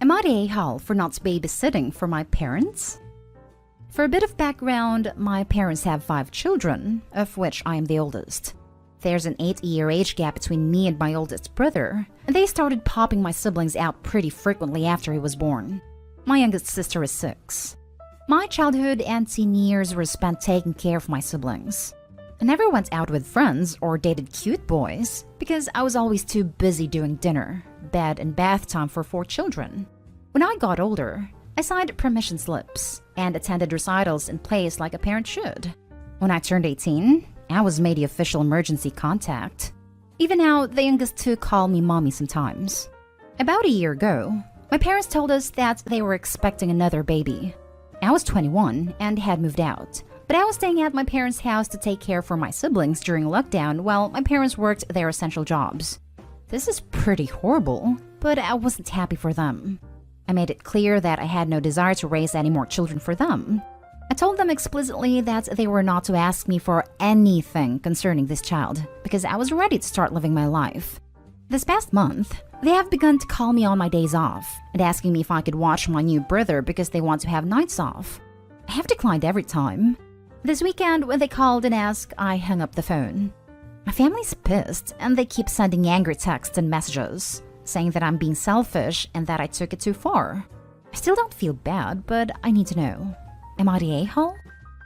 Am I the a-hole for not babysitting for my parents? For a bit of background, my parents have 5 children, of which I am the oldest. There's an 8-year age gap between me and my oldest brother, and they started popping my siblings out pretty frequently after he was born. My youngest sister is 6. My childhood and teen years were spent taking care of my siblings. I never went out with friends or dated cute boys because I was always too busy doing dinner, bed, and bath time for 4 children. When I got older, I signed permission slips and attended recitals in plays like a parent should. When I turned 18, I was made the official emergency contact. Even now, the youngest 2 call me mommy sometimes. About a year ago, my parents told us that they were expecting another baby. I was 21 and had moved out, but I was staying at my parents' house to take care for my siblings during lockdown while my parents worked their essential jobs. This is pretty horrible, but I wasn't happy for them. I made it clear that I had no desire to raise any more children for them. I told them explicitly that they were not to ask me for anything concerning this child because I was ready to start living my life. This past month, they have begun to call me on my days off and asking me if I could watch my new brother because they want to have nights off. I have declined every time. This weekend, when they called and asked, I hung up the phone. My family's pissed and they keep sending angry texts and messages, saying that I'm being selfish and that I took it too far. I still don't feel bad, but I need to know. Am I the a-hole?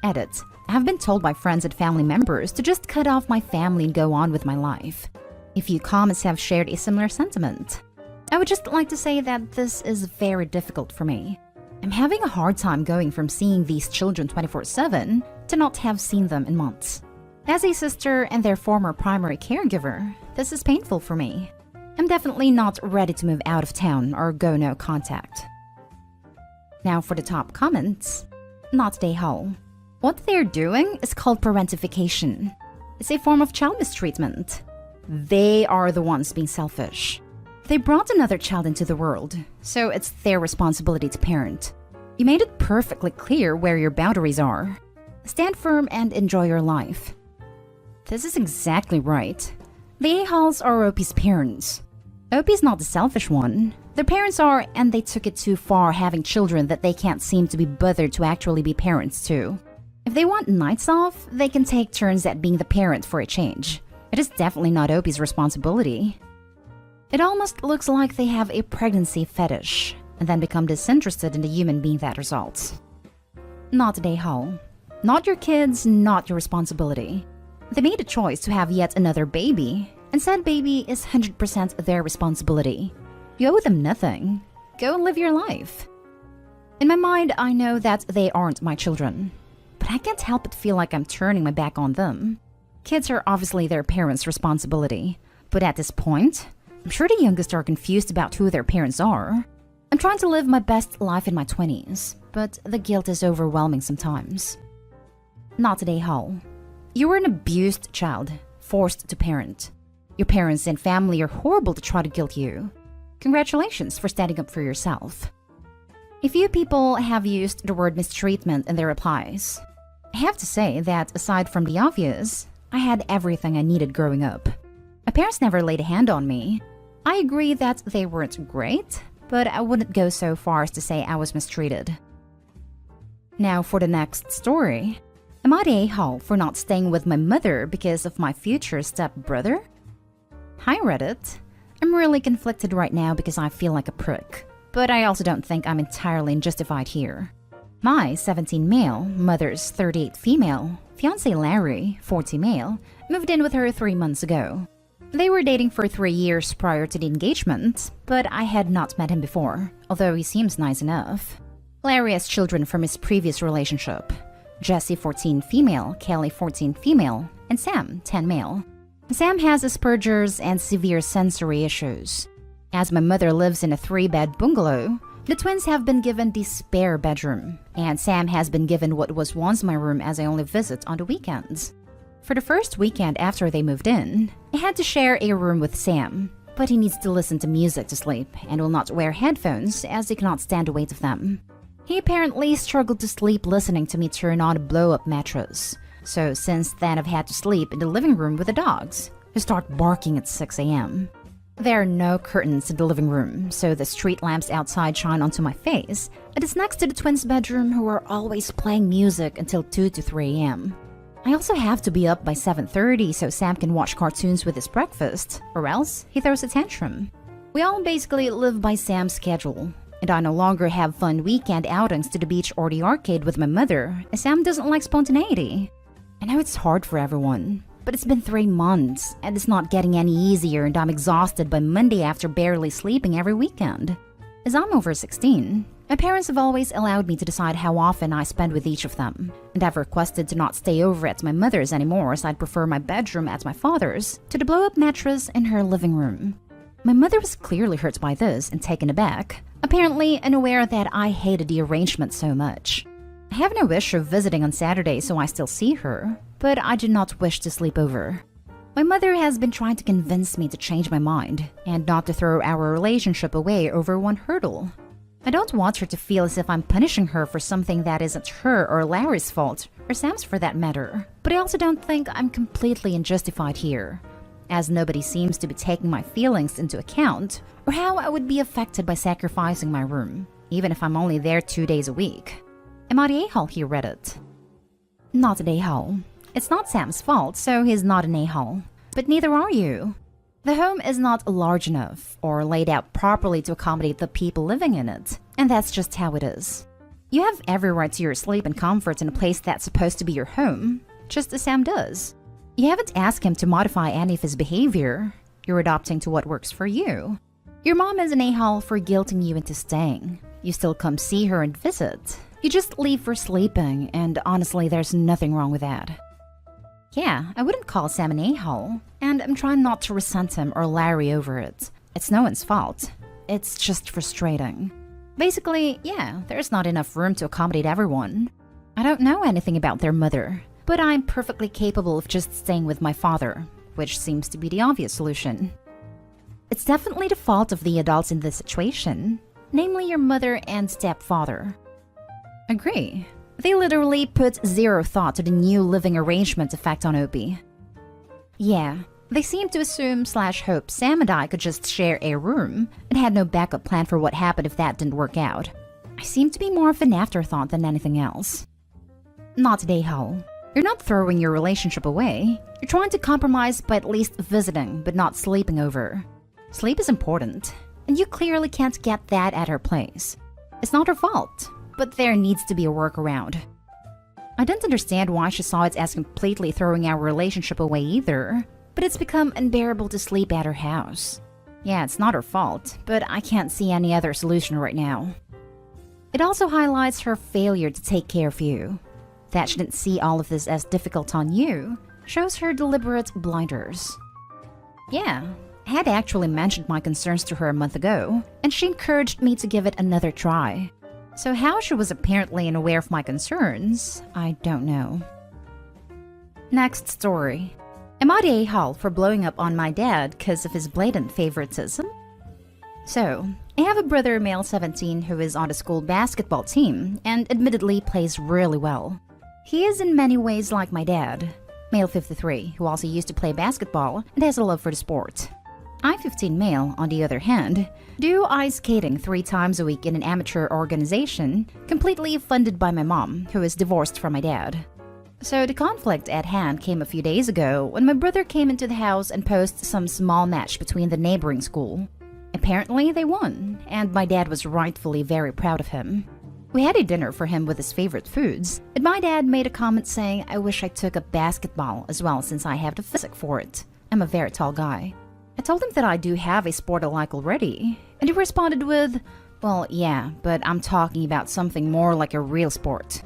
Edit. I have been told by friends and family members to just cut off my family and go on with my life. A few comments have shared a similar sentiment. I would just like to say that this is very difficult for me. I'm having a hard time going from seeing these children 24/7 to not have seen them in months. As a sister and their former primary caregiver, this is painful for me. I'm definitely not ready to move out of town or go no contact. Now for the top comments. Not the a-hole. What they're doing is called parentification. It's a form of child mistreatment. They are the ones being selfish. They brought another child into the world, so it's their responsibility to parent. You made it perfectly clear where your boundaries are. Stand firm and enjoy your life. This is exactly right. The a-holes are OP's parents. OP's not the selfish one. Their parents are, and they took it too far having children that they can't seem to be bothered to actually be parents to. If they want nights off, they can take turns at being the parent for a change. It is definitely not OP's responsibility. It almost looks like they have a pregnancy fetish, and then become disinterested in the human being that results. Not the a-hole. Not your kids, not your responsibility. They made a choice to have yet another baby, and said baby is 100% their responsibility. You owe them nothing. Go and live your life. In my mind, I know that they aren't my children, but I can't help but feel like I'm turning my back on them. Kids are obviously their parents' responsibility, but at this point, I'm sure the youngest are confused about who their parents are. I'm trying to live my best life in my 20s, but the guilt is overwhelming sometimes. Not the a-hole. You were an abused child, forced to parent. Your parents and family are horrible to try to guilt you. Congratulations for standing up for yourself. A few people have used the word mistreatment in their replies. I have to say that aside from the obvious, I had everything I needed growing up. My parents never laid a hand on me. I agree that they weren't great, but I wouldn't go so far as to say I was mistreated. Now for the next story. Am I the a-hole for not staying with my mother because of my future stepbrother? Hi Reddit. I'm really conflicted right now because I feel like a prick, but I also don't think I'm entirely unjustified here. My 17 male, mother's 38 female, fiancé Larry, 40 male, moved in with her 3 months ago. They were dating for 3 years prior to the engagement, but I had not met him before, although he seems nice enough. Larry has children from his previous relationship. Jessie 14 female, Kelly 14 female, and Sam 10 male. Sam has Asperger's and severe sensory issues. As my mother lives in a 3-bed bungalow, the twins have been given the spare bedroom, and Sam has been given what was once my room as I only visit on the weekends. For the first weekend after they moved in, I had to share a room with Sam, but he needs to listen to music to sleep and will not wear headphones as he cannot stand the weight of them. He apparently struggled to sleep listening to me turn on a blow-up mattress. So since then I've had to sleep in the living room with the dogs, who start barking at 6 a.m. There are no curtains in the living room, so the street lamps outside shine onto my face. It is next to the twins' bedroom, who are always playing music until 2 to 3 a.m. I also have to be up by 7:30 so Sam can watch cartoons with his breakfast, or else he throws a tantrum. We all basically live by Sam's schedule, and I no longer have fun weekend outings to the beach or the arcade with my mother, as Sam doesn't like spontaneity. I know it's hard for everyone, but it's been 3 months, and it's not getting any easier, and I'm exhausted by Monday after barely sleeping every weekend. As I'm over 16, my parents have always allowed me to decide how often I spend with each of them, and I've requested to not stay over at my mother's anymore, as I'd prefer my bedroom at my father's to the blow-up mattress in her living room. My mother was clearly hurt by this and taken aback, apparently unaware that I hated the arrangement so much. I have no wish of visiting on Saturday, so I still see her, but I do not wish to sleep over. My mother has been trying to convince me to change my mind and not to throw our relationship away over one hurdle. I don't want her to feel as if I'm punishing her for something that isn't her or Larry's fault, or Sam's for that matter, but I also don't think I'm completely unjustified here, as nobody seems to be taking my feelings into account or how I would be affected by sacrificing my room, even if I'm only there 2 days a week. Am I the a-hole here, Reddit? Not an a-hole. It's not Sam's fault, so he's not an a-hole. But neither are you. The home is not large enough or laid out properly to accommodate the people living in it, and that's just how it is. You have every right to your sleep and comfort in a place that's supposed to be your home, just as Sam does. You haven't asked him to modify any of his behavior. You're adopting to what works for you. Your mom is an a-hole for guilting you into staying. You still come see her and visit. You just leave for sleeping, and honestly, there's nothing wrong with that. Yeah, I wouldn't call Sam an a-hole, and I'm trying not to resent him or Larry over it. It's no one's fault. It's just frustrating. Basically, yeah, there's not enough room to accommodate everyone. I don't know anything about their mother, but I'm perfectly capable of just staying with my father, which seems to be the obvious solution. It's definitely the fault of the adults in this situation, namely your mother and stepfather. Agree. They literally put zero thought to the new living arrangement effect on Opie. Yeah, they seemed to assume/hope Sam and I could just share a room and had no backup plan for what happened if that didn't work out. I seem to be more of an afterthought than anything else. Not today, Hole. You're not throwing your relationship away. You're trying to compromise by at least visiting, but not sleeping over. Sleep is important, and you clearly can't get that at her place. It's not her fault, but there needs to be a workaround. I didn't understand why she saw it as completely throwing our relationship away either, but it's become unbearable to sleep at her house. Yeah, it's not her fault, but I can't see any other solution right now. It also highlights her failure to take care of you. That she didn't see all of this as difficult on you shows her deliberate blinders. Yeah, I had actually mentioned my concerns to her a month ago, and she encouraged me to give it another try. So how she was apparently unaware of my concerns, I don't know. Next story. Am I the a-hole for blowing up on my dad because of his blatant favoritism? So, I have a brother, male 17, who is on the school basketball team and admittedly plays really well. He is in many ways like my dad, male 53, who also used to play basketball and has a love for the sport. I, 15 male, on the other hand, do ice skating 3 times a week in an amateur organization, completely funded by my mom, who is divorced from my dad. So the conflict at hand came a few days ago when my brother came into the house and posed some small match between the neighboring school. Apparently they won, and my dad was rightfully very proud of him. We had a dinner for him with his favorite foods, and my dad made a comment saying I wish I took up basketball as well since I have the physique for it. I'm a very tall guy. I told him that I do have a sport I like already, and he responded with, well, yeah, but I'm talking about something more like a real sport.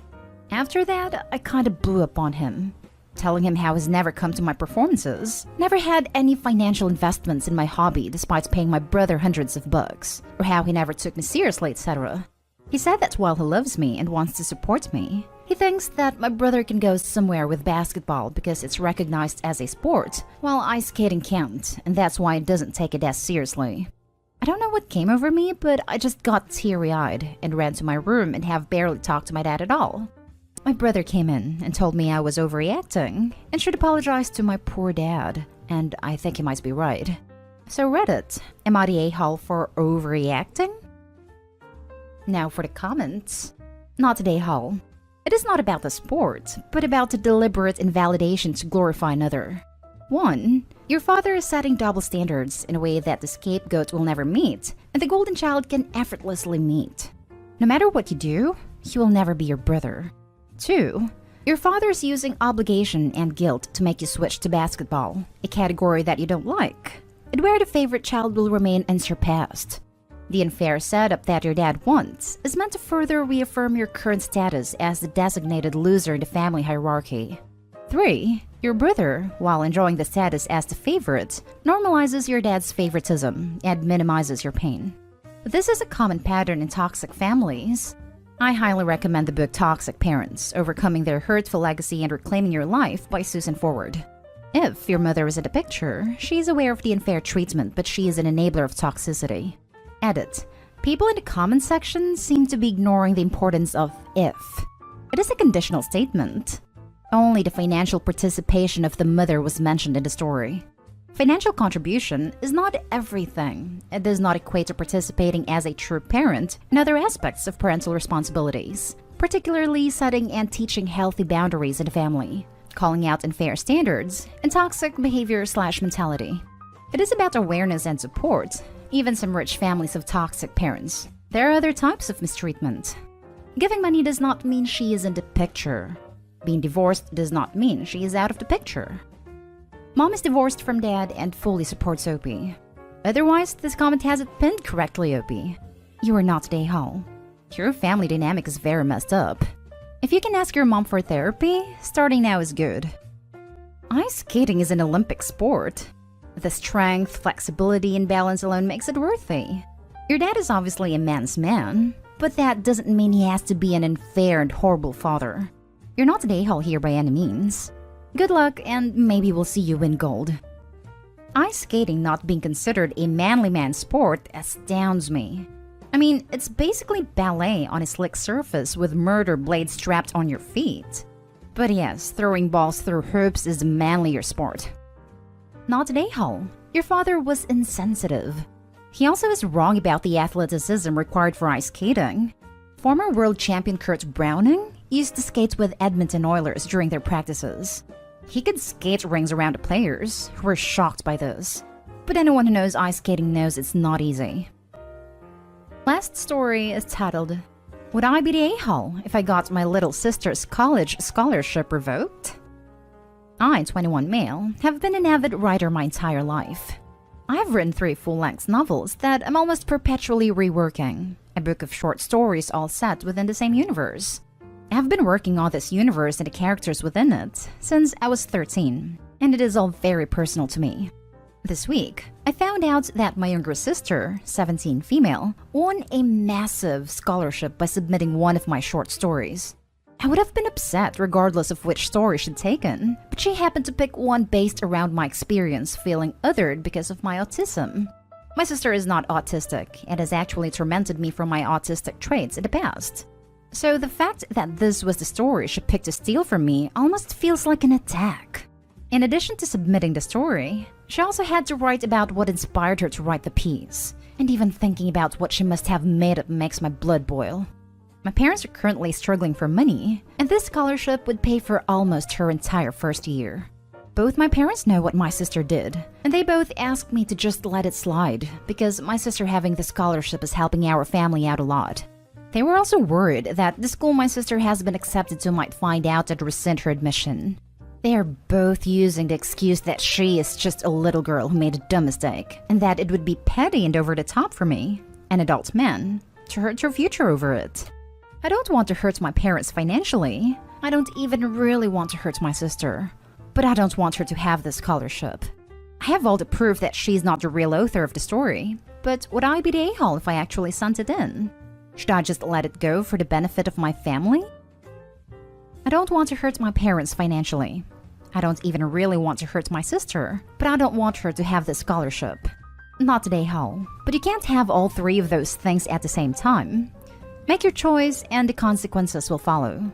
After that, I kinda blew up on him, telling him how he's never come to my performances, never had any financial investments in my hobby despite paying my brother hundreds of bucks, or how he never took me seriously, etc. He said that while he loves me and wants to support me, he thinks that my brother can go somewhere with basketball because it's recognized as a sport, while ice skating can't, and that's why he doesn't take it as seriously. I don't know what came over me, but I just got teary-eyed and ran to my room and have barely talked to my dad at all. My brother came in and told me I was overreacting and should apologize to my poor dad, and I think he might be right. So Reddit, am I the a-hole for overreacting? Now for the comments. Not the a-hole. It is not about the sport, but about the deliberate invalidation to glorify another. 1. Your father is setting double standards in a way that the scapegoat will never meet, and the golden child can effortlessly meet. No matter what you do, he will never be your brother. 2. Your father is using obligation and guilt to make you switch to basketball, a category that you don't like, and where the favorite child will remain unsurpassed. The unfair setup that your dad wants is meant to further reaffirm your current status as the designated loser in the family hierarchy. 3. Your brother, while enjoying the status as the favorite, normalizes your dad's favoritism and minimizes your pain. This is a common pattern in toxic families. I highly recommend the book Toxic Parents, Overcoming Their Hurtful Legacy and Reclaiming Your Life by Susan Forward. If your mother is in the picture, she is aware of the unfair treatment, but she is an enabler of toxicity. Edit. People in the comment section seem to be ignoring the importance of if. It is a conditional statement. Only the financial participation of the mother was mentioned in the story. Financial contribution is not everything. It does not equate to participating as a true parent in other aspects of parental responsibilities, particularly setting and teaching healthy boundaries in the family, calling out unfair standards, and toxic behavior/mentality. It is about awareness and support. Even some rich families have toxic parents. There are other types of mistreatment. Giving money does not mean she is in the picture. Being divorced does not mean she is out of the picture. Mom is divorced from dad and fully supports Opie. Otherwise, this comment hasn't pinned correctly, Opie. You are not the a-hole. Your family dynamic is very messed up. If you can ask your mom for therapy, starting now is good. Ice skating is an Olympic sport. The strength, flexibility, and balance alone makes it worthy. Your dad is obviously a man's man, but that doesn't mean he has to be an unfair and horrible father. You're not the a-hole here by any means. Good luck, and maybe we'll see you win gold. Ice skating not being considered a manly man sport astounds me. I mean, it's basically ballet on a slick surface with murder blades strapped on your feet. But yes, throwing balls through hoops is a manlier sport. Not an a-hole. Your father was insensitive. He also is wrong about the athleticism required for ice skating. Former world champion Kurt Browning used to skate with Edmonton Oilers during their practices. He could skate rings around the players, who were shocked by this. But anyone who knows ice skating knows it's not easy. Last story is titled, Would I be the a-hole if I got my little sister's college scholarship revoked? I, 21 male, have been an avid writer my entire life. I have written 3 full-length novels that I'm almost perpetually reworking, a book of short stories all set within the same universe. I have been working on this universe and the characters within it since I was 13, and it is all very personal to me. This week, I found out that my younger sister, 17 female, won a massive scholarship by submitting one of my short stories. I would have been upset regardless of which story she'd taken, but she happened to pick one based around my experience feeling othered because of my autism. My sister is not autistic and has actually tormented me for my autistic traits in the past. So the fact that this was the story she picked to steal from me almost feels like an attack. In addition to submitting the story, she also had to write about what inspired her to write the piece, and even thinking about what she must have made up makes my blood boil. My parents are currently struggling for money, and this scholarship would pay for almost her entire first year. Both my parents know what my sister did, and they both asked me to just let it slide, because my sister having the scholarship is helping our family out a lot. They were also worried that the school my sister has been accepted to might find out and rescind her admission. They are both using the excuse that she is just a little girl who made a dumb mistake, and that it would be petty and over the top for me, an adult man, to hurt her future over it. I don't want to hurt my parents financially. I don't even really want to hurt my sister. But I don't want her to have this scholarship. I have all the proof that she's not the real author of the story, but would I be the a-hole if I actually sent it in? Should I just let it go for the benefit of my family? I don't want to hurt my parents financially. I don't even really want to hurt my sister, but I don't want her to have this scholarship. Not the a-hole, but you can't have all 3 of those things at the same time. Make your choice and the consequences will follow.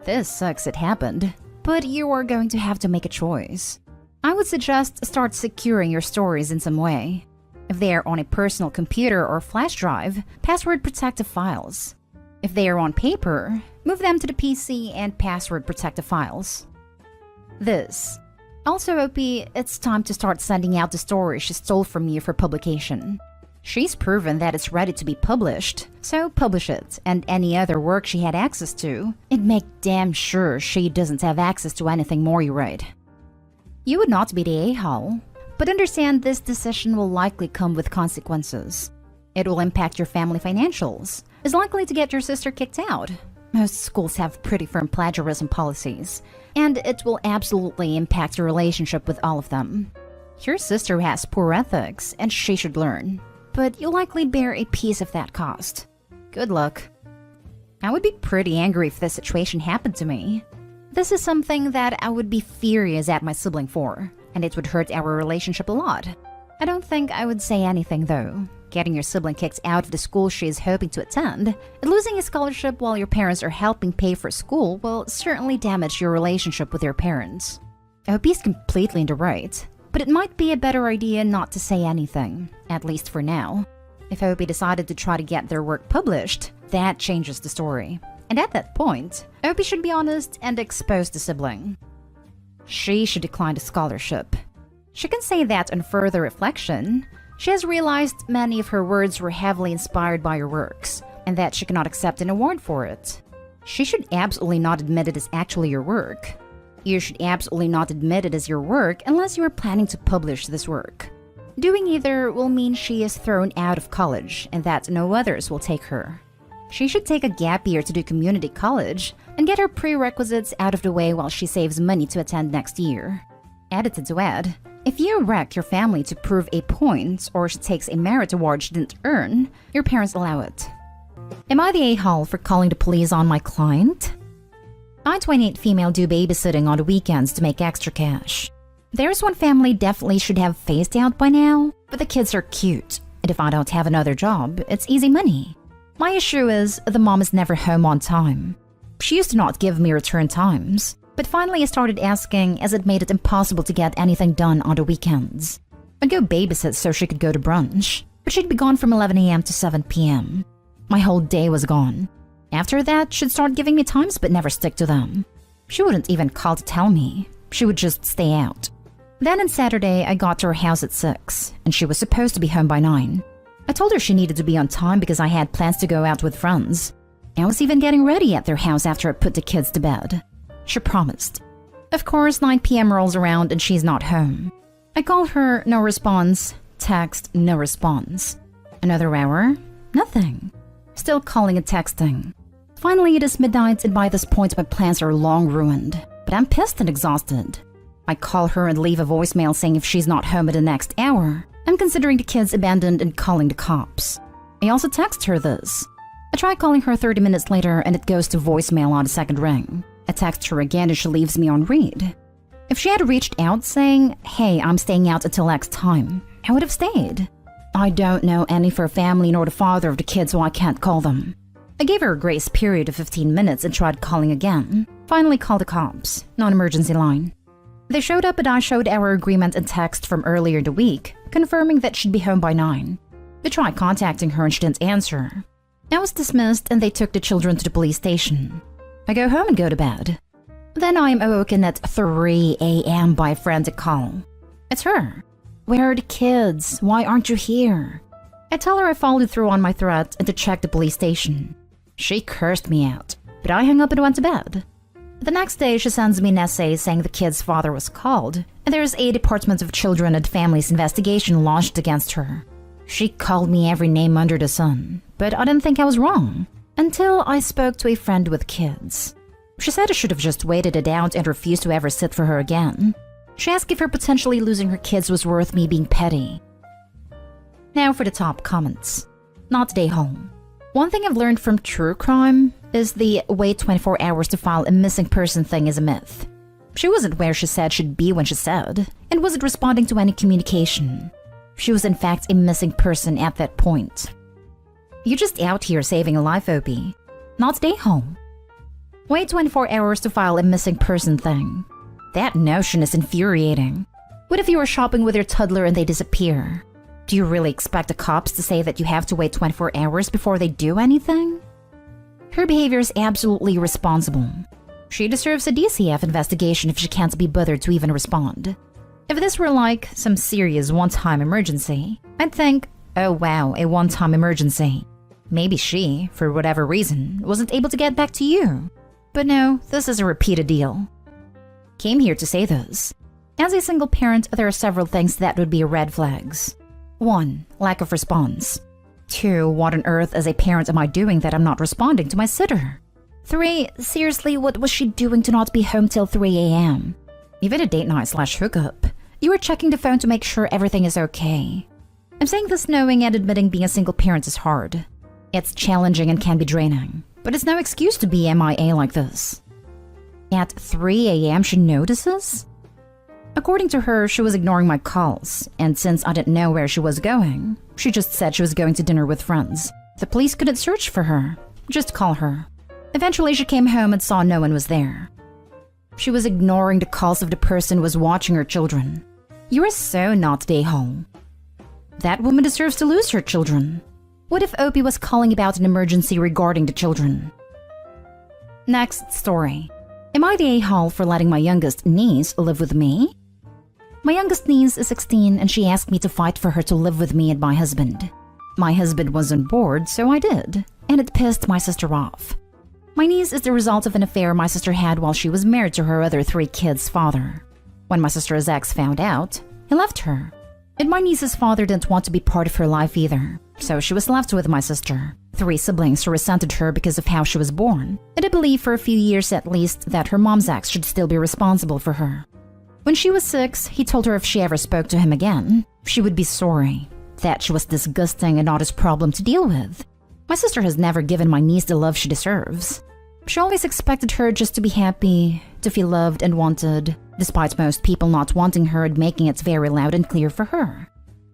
This sucks it happened, but you are going to have to make a choice. I would suggest start securing your stories in some way. If they are on a personal computer or flash drive, password protect the files. If they are on paper, move them to the PC and password protect the files. This. Also, Opie, it's time to start sending out the story she stole from you for publication. She's proven that it's ready to be published, so publish it, and any other work she had access to, and make damn sure she doesn't have access to anything more you write. You would not be the a-hole, but understand this decision will likely come with consequences. It will impact your family financials, is likely to get your sister kicked out. Most schools have pretty firm plagiarism policies, and it will absolutely impact your relationship with all of them. Your sister has poor ethics, and she should learn, but you'll likely bear a piece of that cost. Good luck. I would be pretty angry if this situation happened to me. This is something that I would be furious at my sibling for, and it would hurt our relationship a lot. I don't think I would say anything though. Getting your sibling kicked out of the school she is hoping to attend, and losing a scholarship while your parents are helping pay for school will certainly damage your relationship with your parents. I hope he's completely in the right, but it might be a better idea not to say anything, at least for now. If Opie decided to try to get their work published, that changes the story. And at that point, Opie should be honest and expose the sibling. She should decline the scholarship. She can say that on further reflection, she has realized many of her words were heavily inspired by your works, and that she cannot accept an award for it. She should absolutely not admit it is actually your work. You should absolutely not admit it as your work unless you are planning to publish this work. Doing either will mean she is thrown out of college and that no others will take her. She should take a gap year to do community college and get her prerequisites out of the way while she saves money to attend next year. Edited to add, if you wreck your family to prove a point or she takes a merit award she didn't earn, your parents allow it. Am I the a-hole for calling the police on my client? I, 28 female, do babysitting on the weekends to make extra cash. There's one family definitely should have phased out by now, but the kids are cute, and if I don't have another job, it's easy money. My issue is the mom is never home on time. She used to not give me return times, but finally I started asking as it made it impossible to get anything done on the weekends. I'd go babysit so she could go to brunch, but she'd be gone from 11 a.m. to 7 p.m. My whole day was gone. After that, she'd start giving me times but never stick to them. She wouldn't even call to tell me. She would just stay out. Then on Saturday, I got to her house at 6, and she was supposed to be home by 9. I told her she needed to be on time because I had plans to go out with friends. I was even getting ready at their house after I put the kids to bed. She promised. Of course, 9 p.m. rolls around and she's not home. I call her, no response. Text, no response. Another hour, nothing. Still calling and texting. Finally, it is midnight and by this point my plans are long ruined. But I'm pissed and exhausted. I call her and leave a voicemail saying if she's not home in the next hour, I'm considering the kids abandoned and calling the cops. I also text her this. I try calling her 30 minutes later and it goes to voicemail on the second ring. I text her again and she leaves me on read. If she had reached out saying, hey, I'm staying out until X time, I would have stayed. I don't know any of her family nor the father of the kids, so I can't call them. I gave her a grace period of 15 minutes and tried calling again. Finally called the cops, non-emergency line. They showed up and I showed our agreement and text from earlier in the week, confirming that she'd be home by 9. They tried contacting her and she didn't answer. I was dismissed and they took the children to the police station. I go home and go to bed. Then I am awoken at 3 a.m. by a frantic call. It's her. Where are the kids? Why aren't you here? I tell her I followed through on my threat and to check the police station. She cursed me out, but I hung up and went to bed. The next day, she sends me an essay saying the kid's father was called, and there's a Department of Children and Families investigation launched against her. She called me every name under the sun, but I didn't think I was wrong, until I spoke to a friend with kids. She said I should have just waited it out and refused to ever sit for her again. She asked if her potentially losing her kids was worth me being petty. Now for the top comments. Not day home. One thing I've learned from true crime is the wait 24 hours to file a missing person thing is a myth. She wasn't where she said she'd be when she said, and wasn't responding to any communication. She was in fact a missing person at that point. You're just out here saving a life, Opie. Not stay home. Wait 24 hours to file a missing person thing. That notion is infuriating. What if you are shopping with your toddler and they disappear? Do you really expect the cops to say that you have to wait 24 hours before they do anything? Her behavior is absolutely irresponsible. She deserves a DCF investigation if she can't be bothered to even respond. If this were like some serious one-time emergency, I'd think, oh wow, a one-time emergency. Maybe she, for whatever reason, wasn't able to get back to you. But no, this is a repeated deal. Came here to say this. As a single parent, there are several things that would be red flags. 1. Lack of response. 2. What on earth as a parent am I doing that I'm not responding to my sitter? 3. Seriously, what was she doing to not be home till 3 a.m.? Even a date night / hookup. You are checking the phone to make sure everything is okay. I'm saying this knowing and admitting being a single parent is hard. It's challenging and can be draining, but it's no excuse to be MIA like this. At 3 a.m. she notices? According to her, she was ignoring my calls, and since I didn't know where she was going, she just said she was going to dinner with friends. The police couldn't search for her, just call her. Eventually she came home and saw no one was there. She was ignoring the calls of the person who was watching her children. You are so not day-home. That woman deserves to lose her children. What if Opie was calling about an emergency regarding the children? Next story. Am I the a-hole for letting my youngest niece live with me? My youngest niece is 16 and she asked me to fight for her to live with me and my husband. My husband was on board, so I did, and it pissed my sister off. My niece is the result of an affair my sister had while she was married to her other 3 kids' father. When my sister's ex found out, he left her. And my niece's father didn't want to be part of her life either, so she was left with my sister. 3 siblings who resented her because of how she was born, and I believe for a few years at least that her mom's ex should still be responsible for her. When she was 6, he told her if she ever spoke to him again, she would be sorry, that she was disgusting and not his problem to deal with. My sister has never given my niece the love she deserves. She always expected her just to be happy, to feel loved and wanted, despite most people not wanting her and making it very loud and clear for her.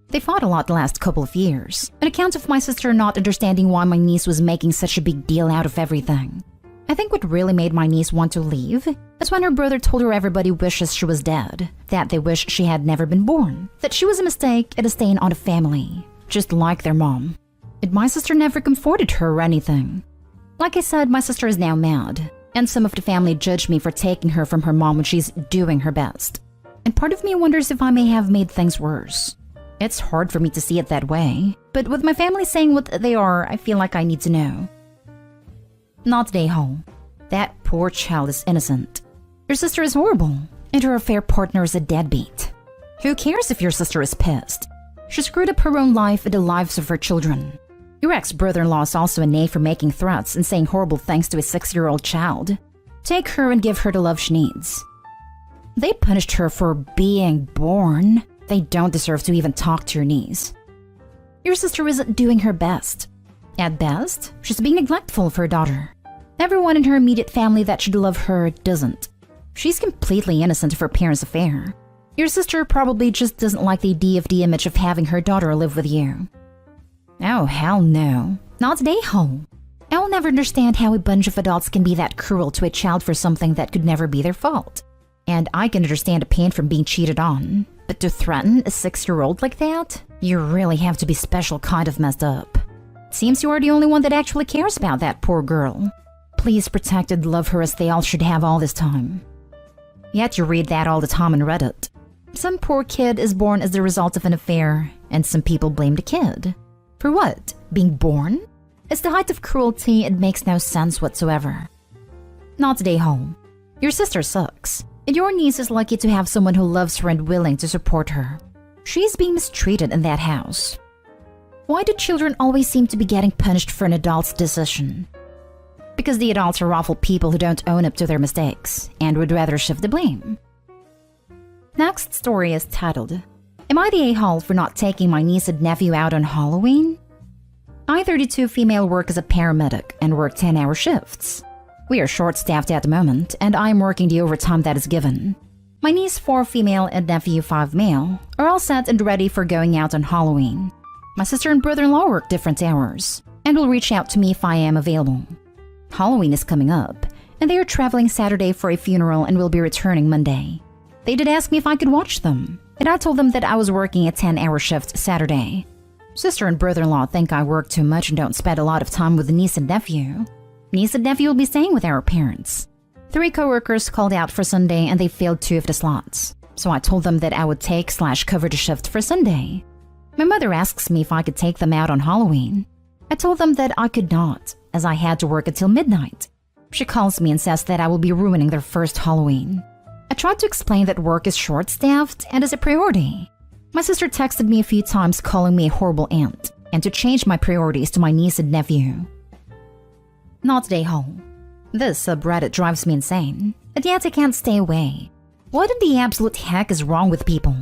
They fought a lot the last couple of years, an account of my sister not understanding why my niece was making such a big deal out of everything. I think what really made my niece want to leave is when her brother told her everybody wishes she was dead, that they wish she had never been born, that she was a mistake and a stain on the family, just like their mom. And my sister never comforted her or anything. Like I said, my sister is now mad, and some of the family judge me for taking her from her mom when she's doing her best. And part of me wonders if I may have made things worse. It's hard for me to see it that way, but with my family saying what they are, I feel like I need to know. Not day home. That poor child is innocent. Your sister is horrible, and her affair partner is a deadbeat. Who cares if your sister is pissed? She screwed up her own life and the lives of her children. Your ex-brother-in-law is also an A for making threats and saying horrible things to a 6-year-old child. Take her and give her the love she needs. They punished her for being born. They don't deserve to even talk to your niece. Your sister isn't doing her best. At best, she's being neglectful of her daughter. Everyone in her immediate family that should love her doesn't. She's completely innocent of her parents' affair. Your sister probably just doesn't like the idea of the image of having her daughter live with you. Oh, hell no. Not day home. I'll never understand how a bunch of adults can be that cruel to a child for something that could never be their fault. And I can understand the pain from being cheated on. But to threaten a 6-year-old like that? You really have to be special kind of messed up. Seems you are the only one that actually cares about that poor girl. Please protect and love her as they all should have all this time. Yet you read that all the time on Reddit. Some poor kid is born as the result of an affair, and some people blame the kid. For what? Being born? It's the height of cruelty and makes no sense whatsoever. Not day home. Your sister sucks, and your niece is lucky to have someone who loves her and willing to support her. She's being mistreated in that house. Why do children always seem to be getting punished for an adult's decision? Because the adults are awful people who don't own up to their mistakes and would rather shift the blame. Next story is titled, Am I the a-hole for not taking my niece and nephew out on Halloween? I, 32 female, work as a paramedic and work 10-hour shifts. We are short-staffed at the moment, and I am working the overtime that is given. My niece, 4 female, and nephew, 5 male, are all set and ready for going out on Halloween. My sister and brother-in-law work different hours, and will reach out to me if I am available. Halloween is coming up, and they are traveling Saturday for a funeral and will be returning Monday. They did ask me if I could watch them, and I told them that I was working a 10-hour shift Saturday. Sister and brother-in-law think I work too much and don't spend a lot of time with the niece and nephew. Niece and nephew will be staying with our parents. 3 coworkers called out for Sunday and they filled 2 of the slots. So I told them that I would take/cover the shift for Sunday. My mother asks me if I could take them out on Halloween. I told them that I could not, as I had to work until midnight. She calls me and says that I will be ruining their first Halloween. I tried to explain that work is short-staffed and is a priority. My sister texted me a few times calling me a horrible aunt and to change my priorities to my niece and nephew. Not day home. This subreddit drives me insane, and yet I can't stay away. What in the absolute heck is wrong with people?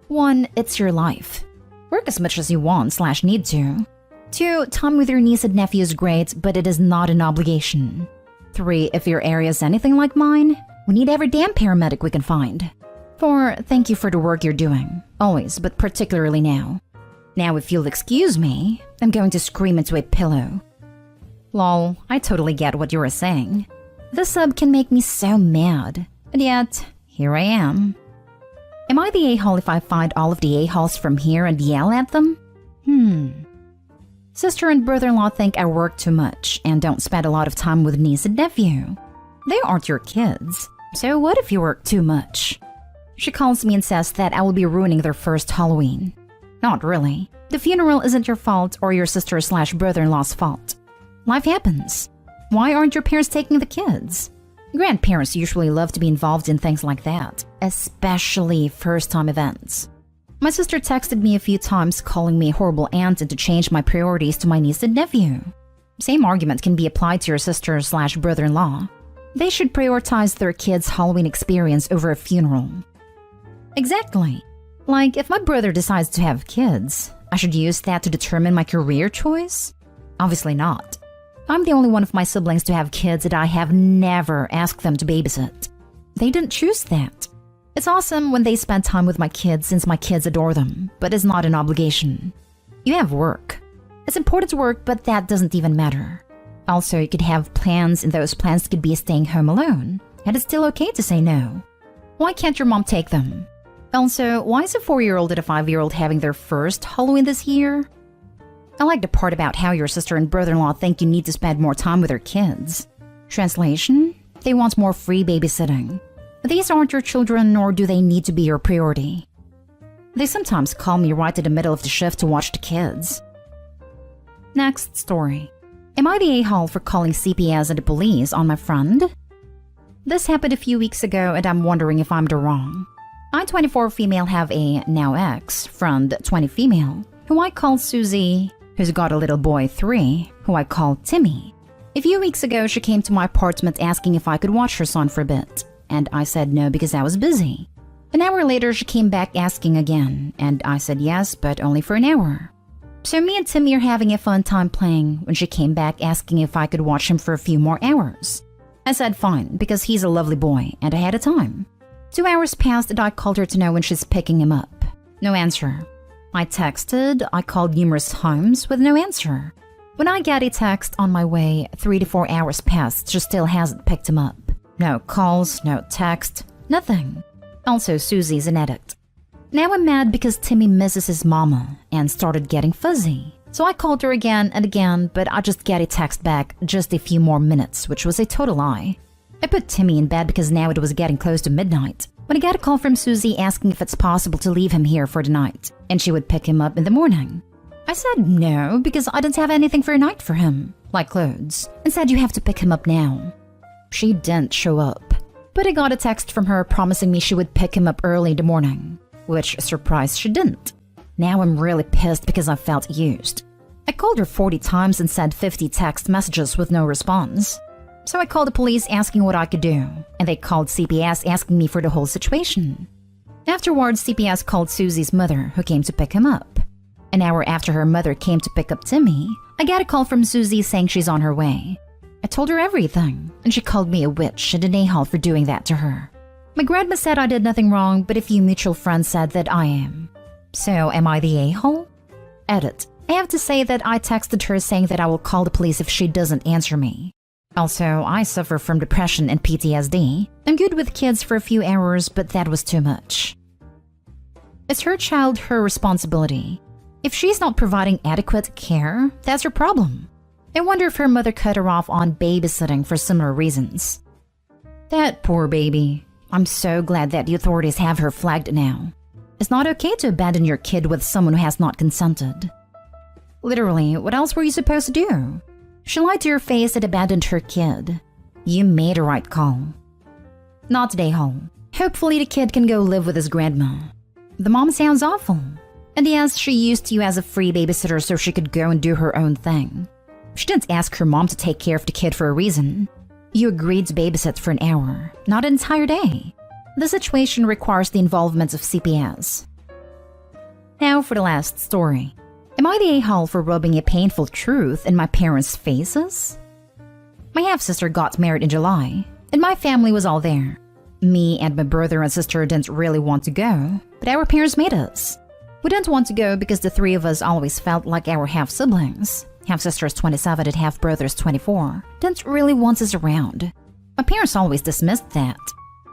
1. It's your life. Work as much as you want/need to. 2. Time with your niece and nephew is great, but it is not an obligation. 3. If your area is anything like mine, we need every damn paramedic we can find. 4. Thank you for the work you're doing. Always, but particularly now. Now, if you'll excuse me, I'm going to scream into a pillow. Lol, I totally get what you were saying. This sub can make me so mad. And yet, here I am. Am I the a-hole if I find all of the a-holes from here and yell at them? Sister and brother-in-law think I work too much and don't spend a lot of time with niece and nephew. They aren't your kids, so what if you work too much? She calls me and says that I will be ruining their first Halloween. Not really. The funeral isn't your fault or your sister/brother-in-law's fault. Life happens. Why aren't your parents taking the kids? Grandparents usually love to be involved in things like that, especially first-time events. My sister texted me a few times calling me a horrible aunt and to change my priorities to my niece and nephew. Same argument can be applied to your sister/brother-in-law. They should prioritize their kids' Halloween experience over a funeral. Exactly. Like, if my brother decides to have kids, I should use that to determine my career choice? Obviously not. I'm the only one of my siblings to have kids and I have never asked them to babysit. They didn't choose that. It's awesome when they spend time with my kids since my kids adore them, but it's not an obligation. You have work. It's important to work, but that doesn't even matter. Also, you could have plans and those plans could be staying home alone, and it's still okay to say no. Why can't your mom take them? Also, why is a 4-year-old and a 5-year-old having their first Halloween this year? I like the part about how your sister and brother-in-law think you need to spend more time with their kids. Translation? They want more free babysitting. These aren't your children, nor do they need to be your priority. They sometimes call me right in the middle of the shift to watch the kids. Next story. Am I the a-hole for calling CPS and the police on my friend? This happened a few weeks ago and I'm wondering if I'm the wrong. I, 24 female, have a now ex friend, 20 female, who I call Susie, who's got a little boy, 3, who I call Timmy. A few weeks ago, she came to my apartment asking if I could watch her son for a bit, and I said no because I was busy. An hour later, she came back asking again, and I said yes, but only for an hour. So me and Timmy are having a fun time playing when she came back asking if I could watch him for a few more hours. I said fine, because he's a lovely boy, and I had a time. 2 hours passed and I called her to know when she's picking him up. No answer. I texted, I called numerous times with no answer. When I get a text on my way, 3 to 4 hours passed, she still hasn't picked him up. No calls, no text, nothing. Also, Susie's an addict. Now I'm mad because Timmy misses his mama and started getting fuzzy. So I called her again and again, but I just get a text back just a few more minutes, which was a total lie. I put Timmy in bed because now it was getting close to midnight, when I got a call from Susie asking if it's possible to leave him here for the night, and she would pick him up in the morning. I said no, because I didn't have anything for a night for him, like clothes, and said you have to pick him up now. She didn't show up, but I got a text from her promising me she would pick him up early in the morning, which surprised she didn't. Now I'm really pissed because I felt used. I called her 40 times and sent 50 text messages with no response. So I called the police asking what I could do, and they called CPS asking me for the whole situation. Afterwards, CPS called Susie's mother, who came to pick him up. An hour after her mother came to pick up Timmy, I got a call from Susie saying she's on her way. I told her everything, and she called me a witch and an a-hole for doing that to her. My grandma said I did nothing wrong, but a few mutual friends said that I am. So, am I the a-hole? Edit. I have to say that I texted her saying that I will call the police if she doesn't answer me. Also, I suffer from depression and PTSD. I'm good with kids for a few hours, but that was too much. Is her child her responsibility? If she's not providing adequate care, that's her problem. I wonder if her mother cut her off on babysitting for similar reasons. That poor baby. I'm so glad that the authorities have her flagged now. It's not okay to abandon your kid with someone who has not consented. Literally, what else were you supposed to do? She lied to your face and abandoned her kid. You made a right call. Not today, home. Hopefully the kid can go live with his grandma. The mom sounds awful. And yes, she used you as a free babysitter so she could go and do her own thing. She didn't ask her mom to take care of the kid for a reason. You agreed to babysit for an hour, not an entire day. The situation requires the involvement of CPS. Now for the last story. Am I the a-hole for rubbing a painful truth in my parents' faces? My half-sister got married in July, and my family was all there. Me and my brother and sister didn't really want to go, but our parents made us. We didn't want to go because the three of us always felt like our half-siblings, half-sisters 27 and half-brothers 24, didn't really want us around. My parents always dismissed that.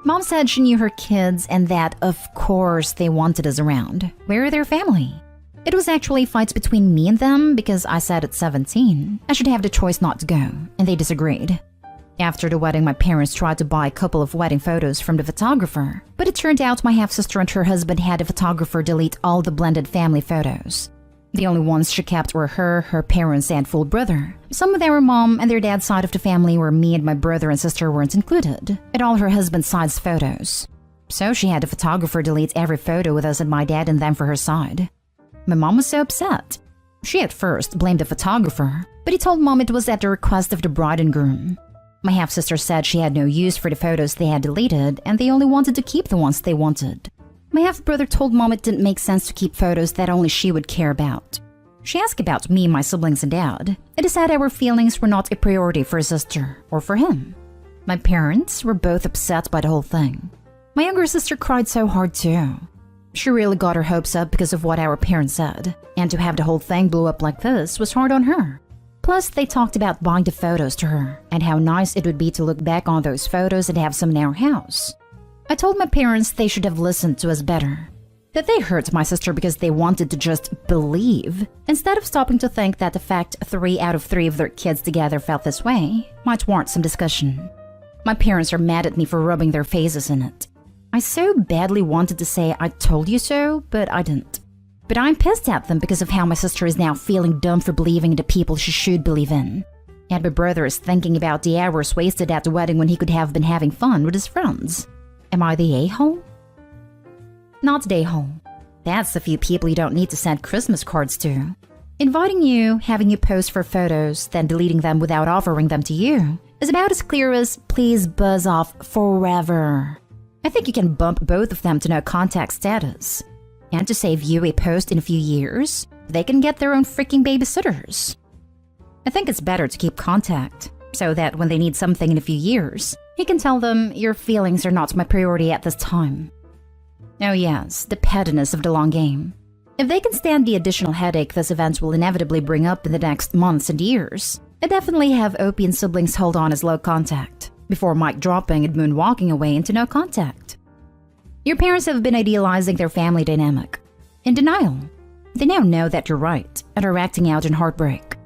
Mom said she knew her kids and that, of course, they wanted us around. We're their family. It was actually fights between me and them because I said at 17 I should have the choice not to go, and they disagreed. After the wedding, my parents tried to buy a couple of wedding photos from the photographer, but it turned out my half-sister and her husband had the photographer delete all the blended family photos. The only ones she kept were her parents, and full brother. Some with our mom and their dad's side of the family where me and my brother and sister weren't included, and all her husband's side's photos. So she had the photographer delete every photo with us and my dad and them for her side. My mom was so upset. She at first blamed the photographer, but he told mom it was at the request of the bride and groom. My half-sister said she had no use for the photos they had deleted and they only wanted to keep the ones they wanted. My half-brother told mom it didn't make sense to keep photos that only she would care about. She asked about me, my siblings, and dad, and decided our feelings were not a priority for a sister or for him. My parents were both upset by the whole thing. My younger sister cried so hard too. She really got her hopes up because of what our parents said, and to have the whole thing blow up like this was hard on her. Plus, they talked about buying the photos to her, and how nice it would be to look back on those photos and have some in our house. I told my parents they should have listened to us better. That they hurt my sister because they wanted to just believe, instead of stopping to think that the fact 3 out of 3 of their kids together felt this way might warrant some discussion. My parents are mad at me for rubbing their faces in it. I so badly wanted to say I told you so, but I didn't. But I'm pissed at them because of how my sister is now feeling dumb for believing in the people she should believe in. And my brother is thinking about the hours wasted at the wedding when he could have been having fun with his friends. Am I the a-hole? Not the a-hole. That's the few people you don't need to send Christmas cards to. Inviting you, having you post for photos, then deleting them without offering them to you is about as clear as please buzz off forever. I think you can bump both of them to no contact status. And to save you a post in a few years, they can get their own freaking babysitters. I think it's better to keep contact, so that when they need something in a few years, you can tell them your feelings are not my priority at this time. Oh yes, the pettiness of the long game. If they can stand the additional headache this event will inevitably bring up in the next months and years, I definitely have Opie and siblings hold on as low contact, before mic dropping and moonwalking away into no contact. Your parents have been idealizing their family dynamic. In denial. They now know that you're right and are acting out in heartbreak.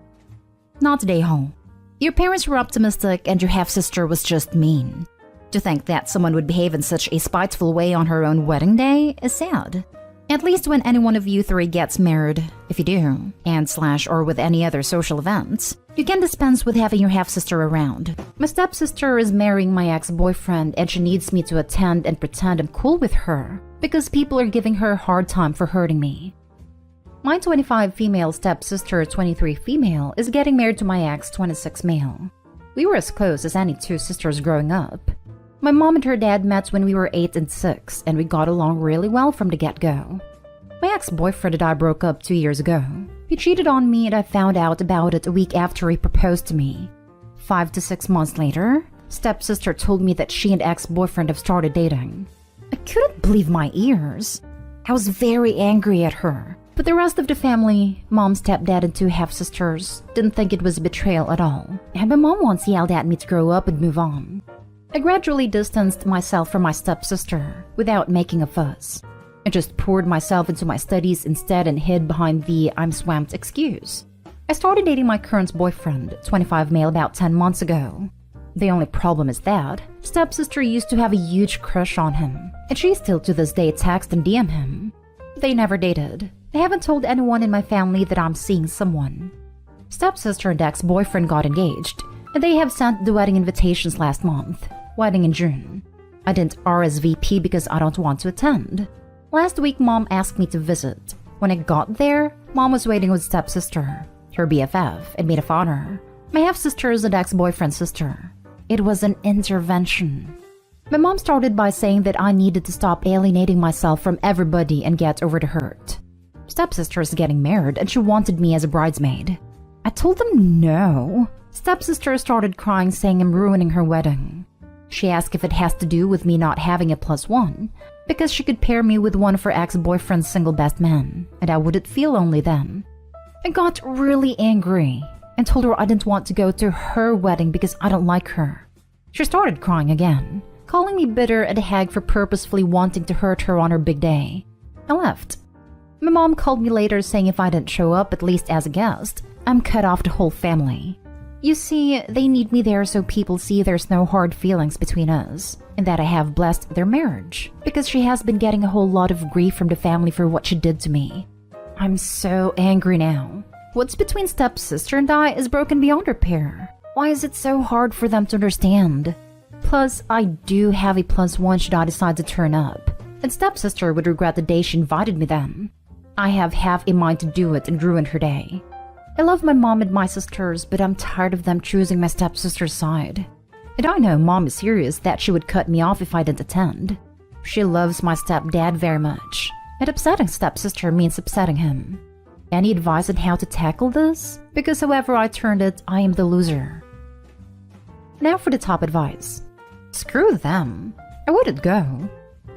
Not today, home. Your parents were optimistic and your half-sister was just mean. To think that someone would behave in such a spiteful way on her own wedding day is sad. At least when any one of you three gets married, if you do, or with any other social events, you can dispense with having your half-sister around. My stepsister is marrying my ex-boyfriend and she needs me to attend and pretend I'm cool with her because people are giving her a hard time for hurting me. My 25 female stepsister, 23 female, is getting married to my ex, 26 male. We were as close as any two sisters growing up. My mom and her dad met when we were 8 and 6, and we got along really well from the get-go. My ex-boyfriend and I broke up 2 years ago. He cheated on me and I found out about it a week after he proposed to me. 5 to 6 months later, stepsister told me that she and ex-boyfriend have started dating. I couldn't believe my ears. I was very angry at her. But the rest of the family, mom, stepdad, and 2 half-sisters, didn't think it was a betrayal at all. And my mom once yelled at me to grow up and move on. I gradually distanced myself from my stepsister without making a fuss. I just poured myself into my studies instead and hid behind the "I'm swamped" excuse. I started dating my current boyfriend, 25 male, about 10 months ago. The only problem is that stepsister used to have a huge crush on him, and she still to this day text and DM him. They never dated. I haven't told anyone in my family that I'm seeing someone. Stepsister and ex-boyfriend got engaged, and they have sent the wedding invitations last month. Wedding in June. I didn't RSVP because I don't want to attend. Last week, Mom asked me to visit. When I got there, Mom was waiting with stepsister, her BFF, and maid of honor, my half-sister's and ex-boyfriend's sister. It was an intervention. My mom started by saying that I needed to stop alienating myself from everybody and get over the hurt. Stepsister is getting married and she wanted me as a bridesmaid. I told them no. Stepsister started crying, saying I'm ruining her wedding. She asked if it has to do with me not having a +1, because she could pair me with one of her ex-boyfriend's single best men, and I wouldn't feel lonely then. I got really angry and told her I didn't want to go to her wedding because I don't like her. She started crying again, calling me bitter and a hag for purposefully wanting to hurt her on her big day. I left. My mom called me later saying if I didn't show up, at least as a guest, I'm cut off the whole family. You see, they need me there so people see there's no hard feelings between us, and that I have blessed their marriage, because she has been getting a whole lot of grief from the family for what she did to me. I'm so angry now. What's between stepsister and I is broken beyond repair. Why is it so hard for them to understand? Plus, I do have a +1 should I decide to turn up, and stepsister would regret the day she invited me then. I have half a mind to do it and ruin her day. I love my mom and my sisters, but I'm tired of them choosing my stepsister's side. And I know Mom is serious that she would cut me off if I didn't attend. She loves my stepdad very much, and upsetting stepsister means upsetting him. Any advice on how to tackle this? Because however I turned it, I am the loser. Now for the top advice. Screw them. I wouldn't go.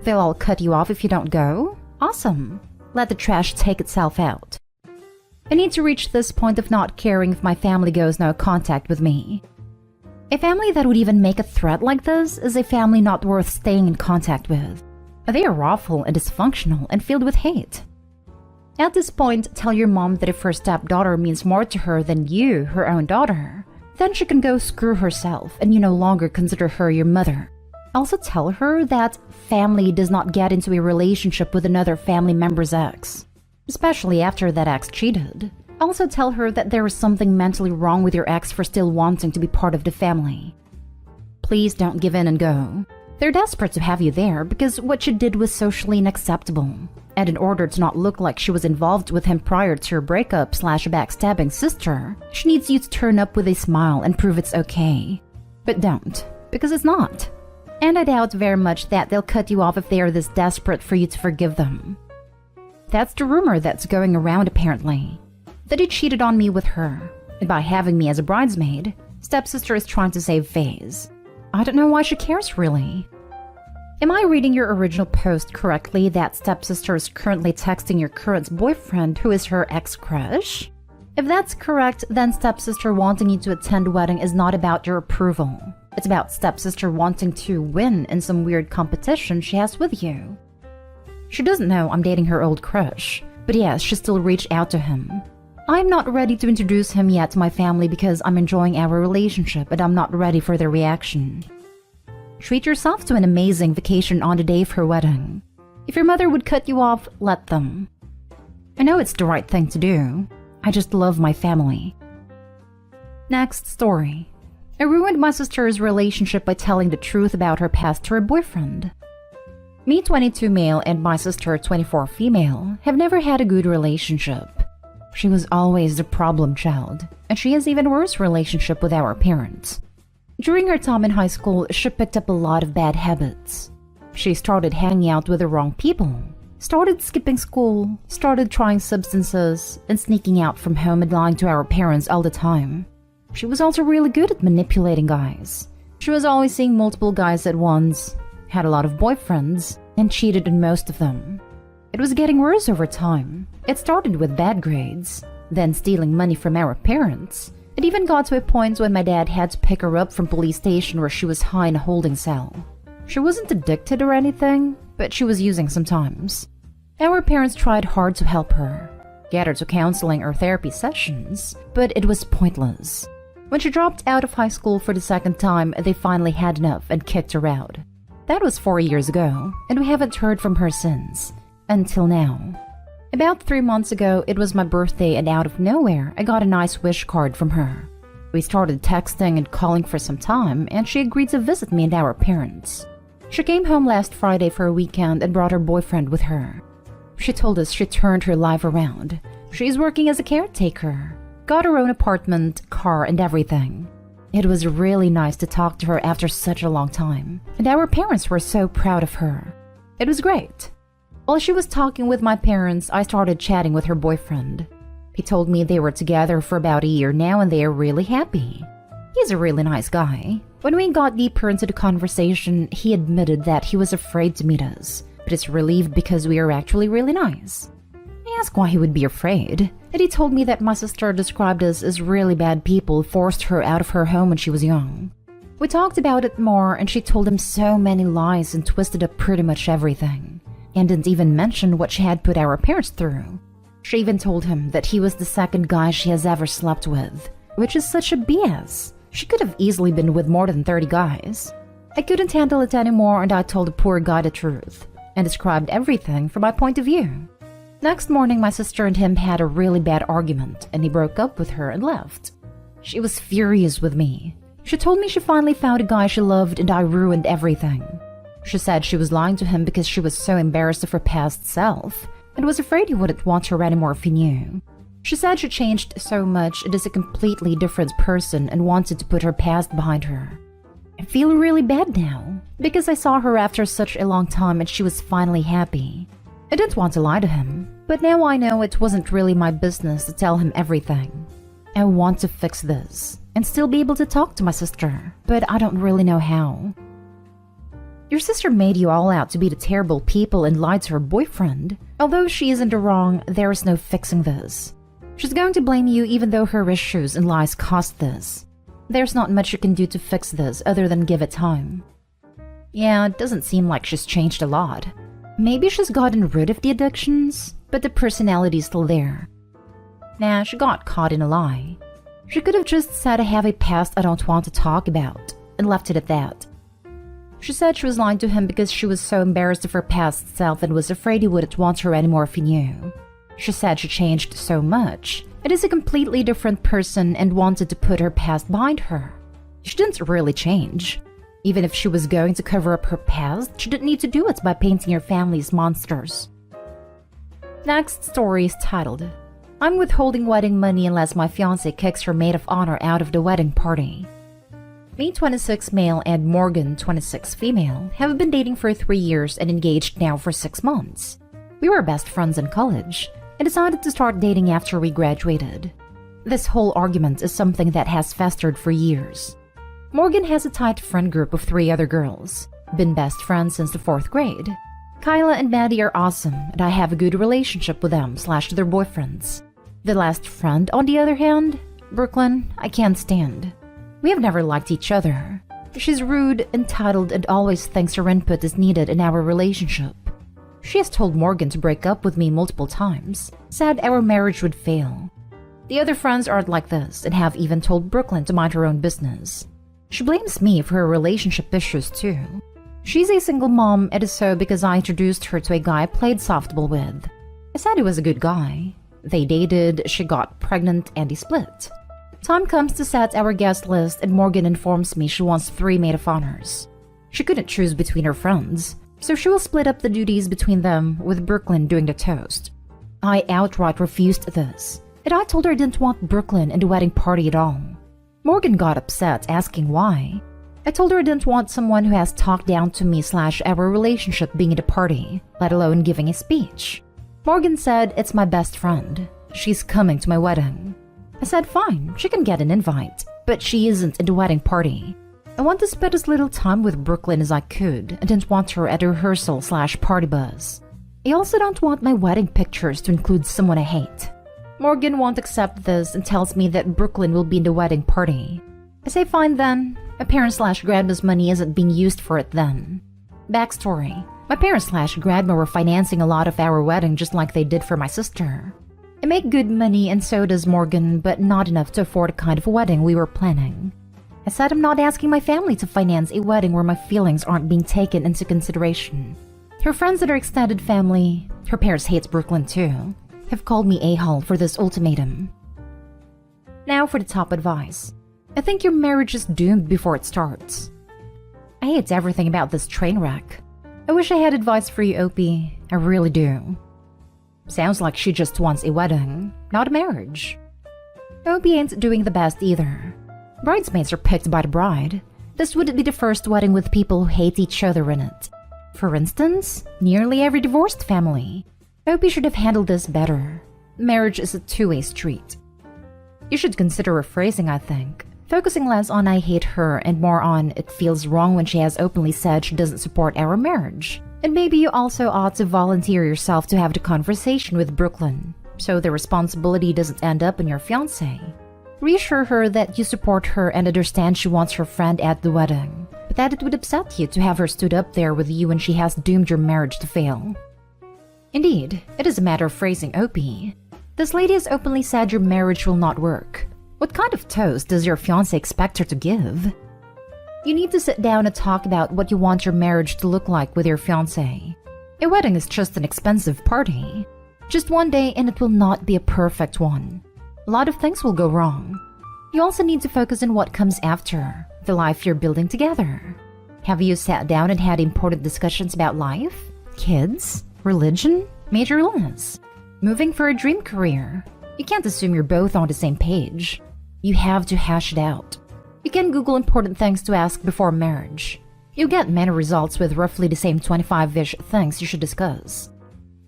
They'll all cut you off if you don't go? Awesome. Let the trash take itself out. I need to reach this point of not caring if my family goes no contact with me. A family that would even make a threat like this is a family not worth staying in contact with. They are awful and dysfunctional and filled with hate. At this point, tell your mom that if her stepdaughter means more to her than you, her own daughter, then she can go screw herself and you no longer consider her your mother. Also tell her that family does not get into a relationship with another family member's ex, especially after that ex cheated. Also tell her that there is something mentally wrong with your ex for still wanting to be part of the family. Please don't give in and go. They're desperate to have you there because what you did was socially unacceptable. And in order to not look like she was involved with him prior to her breakup/backstabbing sister, she needs you to turn up with a smile and prove it's okay. But don't, because it's not. And I doubt very much that they'll cut you off if they are this desperate for you to forgive them. That's the rumor that's going around apparently. That he cheated on me with her. And by having me as a bridesmaid, stepsister is trying to save face. I don't know why she cares really. Am I reading your original post correctly that stepsister is currently texting your current boyfriend who is her ex-crush? If that's correct, then stepsister wanting you to attend a wedding is not about your approval. It's about stepsister wanting to win in some weird competition she has with you. She doesn't know I'm dating her old crush, but yes, she still reached out to him. I'm not ready to introduce him yet to my family because I'm enjoying our relationship and I'm not ready for their reaction. Treat yourself to an amazing vacation on the day of her wedding. If your mother would cut you off, let them. I know it's the right thing to do. I just love my family. Next story. I ruined my sister's relationship by telling the truth about her past to her boyfriend. Me, 22 male, and my sister, 24 female, have never had a good relationship. She was always the problem child, and she has even worse relationship with our parents. During her time in high school, she picked up a lot of bad habits. She started hanging out with the wrong people, started skipping school, started trying substances, and sneaking out from home and lying to our parents all the time. She was also really good at manipulating guys. She was always seeing multiple guys at once, had a lot of boyfriends, and cheated on most of them. It was getting worse over time. It started with bad grades, then stealing money from our parents. It even got to a point when my dad had to pick her up from police station where she was high in a holding cell. She wasn't addicted or anything, but she was using sometimes. Our parents tried hard to help her, get her to counseling or therapy sessions, but it was pointless. When she dropped out of high school for the second time, they finally had enough and kicked her out. That was 4 years ago, and we haven't heard from her since. Until now. About 3 months ago, it was my birthday, and out of nowhere, I got a nice wish card from her. We started texting and calling for some time, and she agreed to visit me and our parents. She came home last Friday for a weekend and brought her boyfriend with her. She told us she turned her life around. She's working as a caretaker, got her own apartment, car, and everything. It was really nice to talk to her after such a long time, and our parents were so proud of her. It was great. While she was talking with my parents, I started chatting with her boyfriend. He told me they were together for about a year now and they are really happy. He's a really nice guy. When we got deeper into the conversation, he admitted that he was afraid to meet us, but is relieved because we are actually really nice. I asked why he would be afraid, and he told me that my sister described us as really bad people who forced her out of her home when she was young. We talked about it more and she told him so many lies and twisted up pretty much everything, and didn't even mention what she had put our parents through. She even told him that he was the second guy she has ever slept with, which is such a BS. She could have easily been with more than 30 guys. I couldn't handle it anymore and I told the poor guy the truth, and described everything from my point of view. Next morning, my sister and him had a really bad argument, and he broke up with her and left. She was furious with me. She told me she finally found a guy she loved and I ruined everything. She said she was lying to him because she was so embarrassed of her past self, and was afraid he wouldn't want her anymore if he knew. She said she changed so much and is a completely different person and wanted to put her past behind her. I feel really bad now, because I saw her after such a long time and she was finally happy. I didn't want to lie to him, but now I know it wasn't really my business to tell him everything. I want to fix this, and still be able to talk to my sister, but I don't really know how. Your sister made you all out to be the terrible people and lied to her boyfriend. Although she isn't wrong, there is no fixing this. She's going to blame you even though her issues and lies caused this. There's not much you can do to fix this other than give it time. Yeah, it doesn't seem like she's changed a lot. Maybe she's gotten rid of the addictions, but the personality is still there. Nah, she got caught in a lie. She could have just said I have a past I don't want to talk about, and left it at that. She said she was lying to him because she was so embarrassed of her past self and was afraid he wouldn't want her anymore if he knew. She said she changed so much, and is a completely different person and wanted to put her past behind her. She didn't really change. Even if she was going to cover up her past, she didn't need to do it by painting her family's monsters. Next story is titled, I'm withholding wedding money unless my fiancé kicks her maid of honor out of the wedding party. Me, 26 male, and Morgan, 26 female, have been dating for 3 years and engaged now for 6 months. We were best friends in college and decided to start dating after we graduated. This whole argument is something that has festered for years. Morgan has a tight friend group of 3 other girls, been best friends since the 4th grade. Kyla and Maddie are awesome, and I have a good relationship with them / their boyfriends. The last friend, on the other hand, Brooklyn, I can't stand. We have never liked each other. She's rude, entitled, and always thinks her input is needed in our relationship. She has told Morgan to break up with me multiple times, said our marriage would fail. The other friends aren't like this and have even told Brooklyn to mind her own business. She blames me for her relationship issues too. She's a single mom, and is so because I introduced her to a guy I played softball with. I said he was a good guy. They dated, she got pregnant, and he split. Time comes to set our guest list and Morgan informs me she wants 3 maid of honors. She couldn't choose between her friends, so she will split up the duties between them, with Brooklyn doing the toast. I outright refused this, and I told her I didn't want Brooklyn in the wedding party at all. Morgan got upset, asking why. I told her I didn't want someone who has talked down to me / our relationship being at a party, let alone giving a speech. Morgan said it's my best friend. She's coming to my wedding. I said fine, she can get an invite, but she isn't in the wedding party. I want to spend as little time with Brooklyn as I could and didn't want her at a rehearsal / party buzz. I also don't want my wedding pictures to include someone I hate. Morgan won't accept this and tells me that Brooklyn will be in the wedding party. I say fine then. My parents / grandma's money isn't being used for it then. Backstory. My parents/grandma were financing a lot of our wedding just like they did for my sister. I make good money and so does Morgan, but not enough to afford a kind of wedding we were planning. I said I'm not asking my family to finance a wedding where my feelings aren't being taken into consideration. Her friends and her extended family, her parents hate Brooklyn too, have called me a-hole for this ultimatum. Now for the top advice. I think your marriage is doomed before it starts. I hate everything about this train wreck. I wish I had advice for you, Opie. I really do. Sounds like she just wants a wedding, not a marriage. Opie ain't doing the best either. Bridesmaids are picked by the bride. This wouldn't be the first wedding with people who hate each other in it. For instance, nearly every divorced family. Opie should have handled this better. Marriage is a two-way street. You should consider rephrasing, I think. Focusing less on I hate her and more on it feels wrong when she has openly said she doesn't support our marriage. And maybe you also ought to volunteer yourself to have the conversation with Brooklyn, so the responsibility doesn't end up on your fiancé. Reassure her that you support her and understand she wants her friend at the wedding, but that it would upset you to have her stood up there with you when she has doomed your marriage to fail. Indeed, it is a matter of phrasing, Opie. This lady has openly said your marriage will not work. What kind of toast does your fiancé expect her to give? You need to sit down and talk about what you want your marriage to look like with your fiancé. A wedding is just an expensive party. Just one day and it will not be a perfect one. A lot of things will go wrong. You also need to focus on what comes after, the life you're building together. Have you sat down and had important discussions about life, kids, religion, major illness, moving for a dream career? You can't assume you're both on the same page. You have to hash it out. You can Google important things to ask before marriage. You'll get many results with roughly the same 25-ish things you should discuss.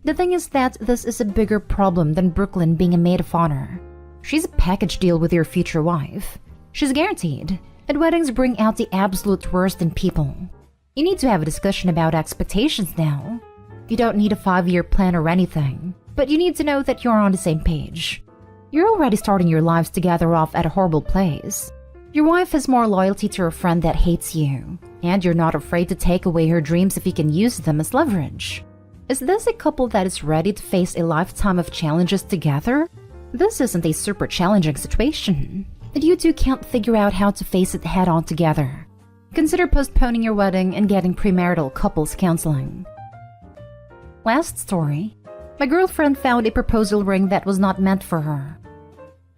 The thing is that this is a bigger problem than Brooklyn being a maid of honor. She's a package deal with your future wife. She's guaranteed, and weddings bring out the absolute worst in people. You need to have a discussion about expectations now. You don't need a 5-year plan or anything, but you need to know that you're on the same page. You're already starting your lives together off at a horrible place. Your wife has more loyalty to her friend that hates you, and you're not afraid to take away her dreams if you can use them as leverage. Is this a couple that is ready to face a lifetime of challenges together? This isn't a super challenging situation, and you two can't figure out how to face it head-on together. Consider postponing your wedding and getting premarital couples counseling. Last story. My girlfriend found a proposal ring that was not meant for her.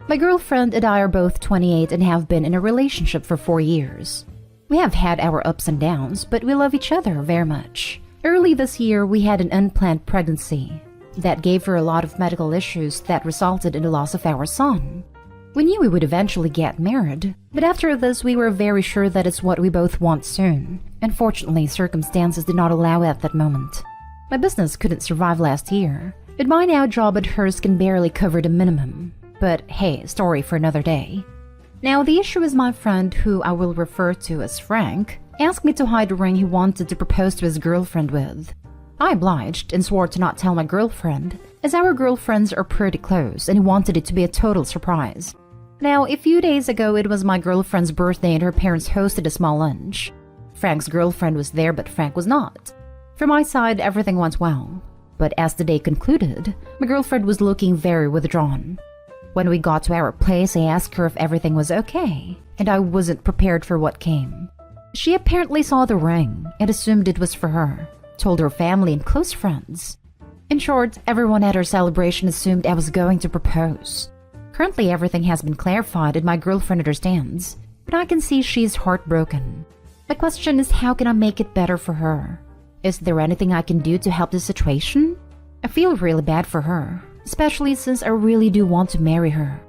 My girlfriend and I are both 28 and have been in a relationship for 4 years. We have had our ups and downs, but we love each other very much. Early this year, we had an unplanned pregnancy that gave her a lot of medical issues that resulted in the loss of our son. We knew we would eventually get married, but after this, we were very sure that it's what we both want soon. Unfortunately, circumstances did not allow at that moment. My business couldn't survive last year, and my now job and hers can barely cover the minimum. But hey, story for another day. Now, the issue is my friend, who I will refer to as Frank, asked me to hide the ring he wanted to propose to his girlfriend with. I obliged and swore to not tell my girlfriend, as our girlfriends are pretty close and he wanted it to be a total surprise. Now, a few days ago, it was my girlfriend's birthday and her parents hosted a small lunch. Frank's girlfriend was there, but Frank was not. From my side, everything went well. But as the day concluded, my girlfriend was looking very withdrawn. When we got to our place, I asked her if everything was okay, and I wasn't prepared for what came. She apparently saw the ring and assumed it was for her, told her family and close friends. In short, everyone at our celebration assumed I was going to propose. Currently, everything has been clarified and my girlfriend understands, but I can see she's heartbroken. My question is, how can I make it better for her? Is there anything I can do to help the situation? I feel really bad for her, especially since I really do want to marry her.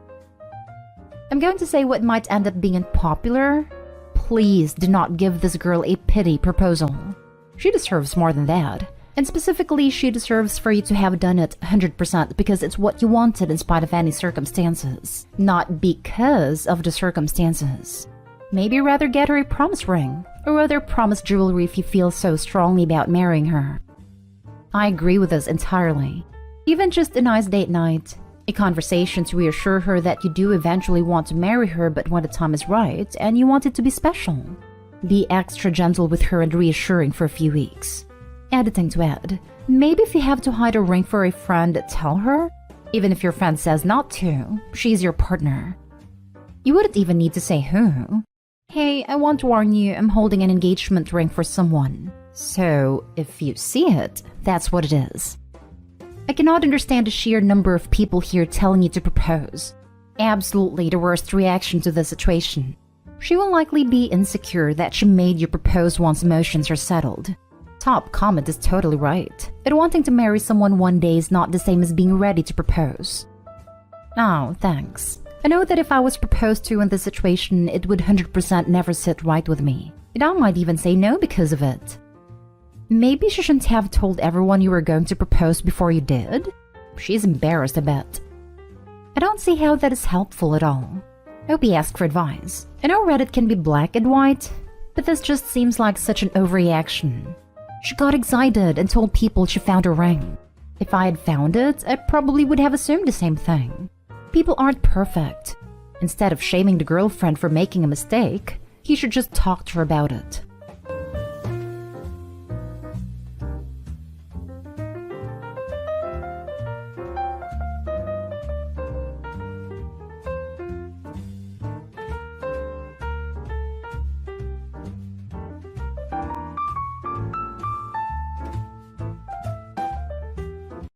I'm going to say what might end up being unpopular. Please do not give this girl a pity proposal. She deserves more than that. And specifically, she deserves for you to have done it 100% because it's what you wanted in spite of any circumstances, not because of the circumstances. Maybe rather get her a promise ring, or other promise jewelry if you feel so strongly about marrying her. I agree with this entirely. Even just a nice date night, a conversation to reassure her that you do eventually want to marry her but when the time is right and you want it to be special. Be extra gentle with her and reassuring for a few weeks. Editing to add, maybe if you have to hide a ring for a friend, tell her. Even if your friend says not to, she's your partner. You wouldn't even need to say who. Hey, I want to warn you, I'm holding an engagement ring for someone. So, if you see it, that's what it is. I cannot understand the sheer number of people here telling you to propose. Absolutely the worst reaction to the situation. She will likely be insecure that she made you propose once emotions are settled. Top comment is totally right. But wanting to marry someone one day is not the same as being ready to propose. Oh, thanks. I know that if I was proposed to in this situation, it would 100% never sit right with me. And I might even say no because of it. Maybe she shouldn't have told everyone you were going to propose before you did? She's embarrassed a bit. I don't see how that is helpful at all. I hope he asked for advice. I know Reddit can be black and white, but this just seems like such an overreaction. She got excited and told people she found a ring. If I had found it, I probably would have assumed the same thing. People aren't perfect. Instead of shaming the girlfriend for making a mistake, he should just talk to her about it.